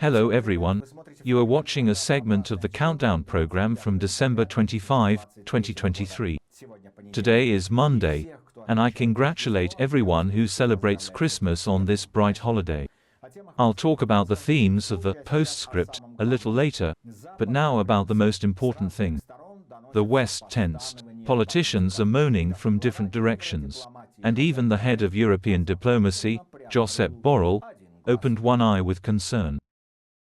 Hello everyone, you are watching a segment of the Countdown program from December 25, 2023. Today is Monday, and I congratulate everyone who celebrates Christmas on this bright holiday. I'll talk about the themes of the postscript a little later, but now about the most important thing. The West tensed. Politicians are moaning from different directions. And even the head of European diplomacy, Josep Borrell, opened one eye with concern.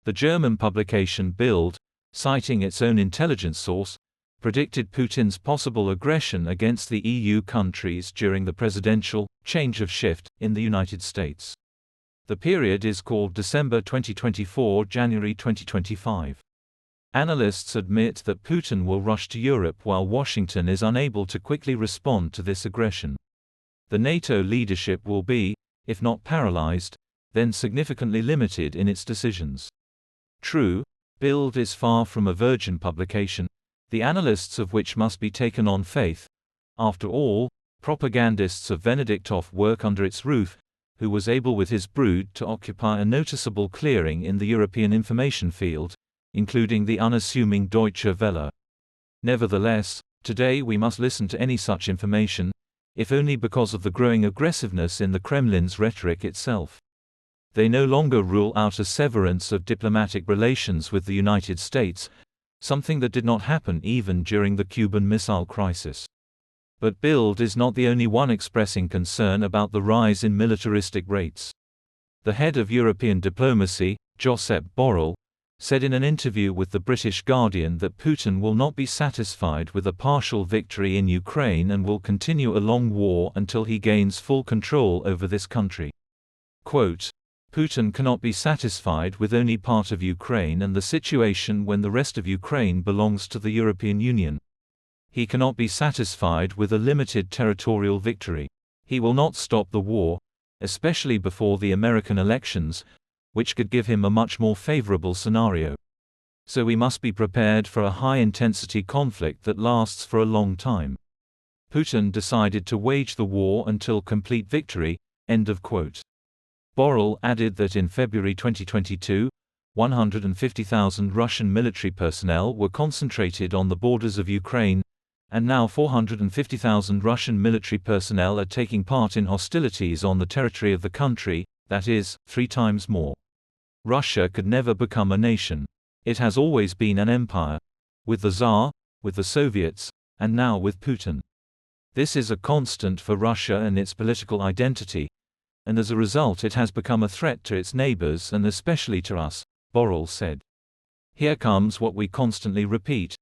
The German publication Bild, citing its own intelligence source, predicted Putin's possible aggression against the EU countries during the presidential change of shift in the United States. The period is called December 2024–January 2025. Analysts admit that Putin will rush to Europe while Washington is unable to quickly respond to this aggression. The NATO leadership will be, if not paralyzed, then significantly limited in its decisions. True, Bild is far from a virgin publication, the analysts of which must be taken on faith. After all, propagandists of Venediktov work under its roof, who was able with his brood to occupy a noticeable clearing in the European information field, including the unassuming Deutsche Welle. Nevertheless, today we must listen to any such information, if only because of the growing aggressiveness in the Kremlin's rhetoric itself. They no longer rule out a severance of diplomatic relations with the United States, something that did not happen even during the Cuban Missile Crisis. But Bild is not the only one expressing concern about the rise in militaristic rates. The head of European diplomacy, Josep Borrell, said in an interview with the British Guardian that Putin will not be satisfied with a partial victory in Ukraine and will continue a long war until he gains full control over this country. Quote, Putin cannot be satisfied with only part of Ukraine and the situation when the rest of Ukraine belongs to the European Union. He cannot be satisfied with a limited territorial victory. He will not stop the war, especially before the American elections, which could give him a much more favorable scenario. So we must be prepared for a high-intensity conflict that lasts for a long time. Putin decided to wage the war until complete victory. End of quote. Borrell added that in February 2022, 150,000 Russian military personnel were concentrated on the borders of Ukraine, and now 450,000 Russian military personnel are taking part in hostilities on the territory of the country, that is, 3 times more. Russia could never become a nation. It has always been an empire, with the Tsar, with the Soviets, and now with Putin. This is a constant for Russia and its political identity, and as a result it has become a threat to its neighbors and especially to us, Borrell said. Here comes what we constantly repeat.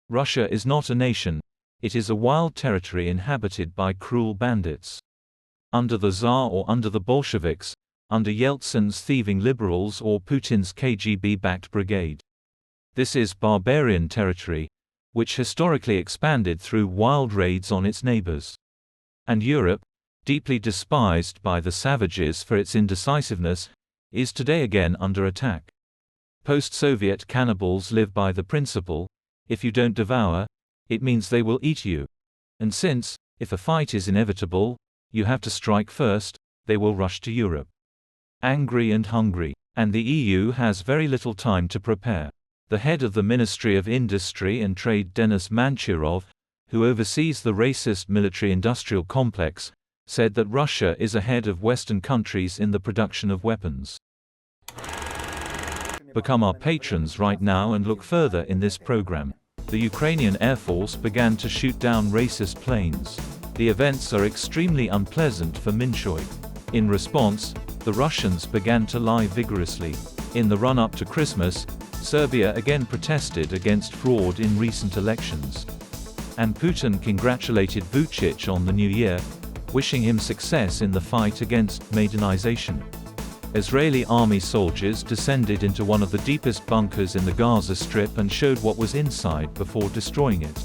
Russia is not a nation, it is a wild territory inhabited by cruel bandits. Under the Tsar or under the Bolsheviks, under Yeltsin's thieving liberals or Putin's KGB-backed brigade. This is barbarian territory, which historically expanded through wild raids on its neighbors. And Europe, deeply despised by the savages for its indecisiveness, is today again under attack. Post-Soviet cannibals live by the principle, if you don't devour, it means they will eat you. And since, if a fight is inevitable, you have to strike first, they will rush to Europe. Angry and hungry. And the EU has very little time to prepare. The head of the Ministry of Industry and Trade, Denis Manturov, who oversees the racist military-industrial complex, said that Russia is ahead of Western countries in the production of weapons. Become our patrons right now and look further in this program. The Ukrainian Air Force began to shoot down racist planes. The events are extremely unpleasant for Minshoy. In response, the Russians began to lie vigorously. In the run-up to Christmas, Serbia again protested against fraud in recent elections. And Putin congratulated Vučić on the new year, wishing him success in the fight against Maidanization. Israeli army soldiers descended into one of the deepest bunkers in the Gaza Strip and showed what was inside before destroying it.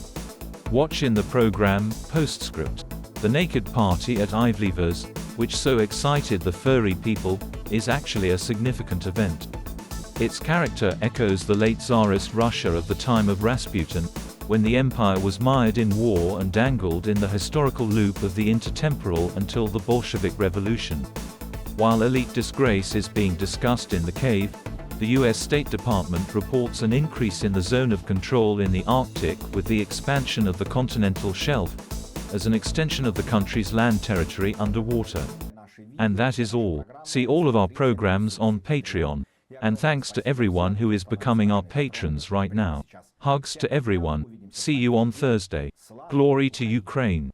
Watch in the program, Postscript. The naked party at Ivleevers, which so excited the furry people, is actually a significant event. Its character echoes the late Tsarist Russia of the time of Rasputin, when the empire was mired in war and dangled in the historical loop of the intertemporal until the Bolshevik Revolution. While elite disgrace is being discussed in the cave, The US State Department reports an increase in the zone of control in the Arctic with the expansion of the continental shelf, as an extension of the country's land territory underwater. And that is all. See all of our programs on Patreon. And thanks to everyone who is becoming our patrons right now. Hugs to everyone. See you on Thursday. Glory to Ukraine.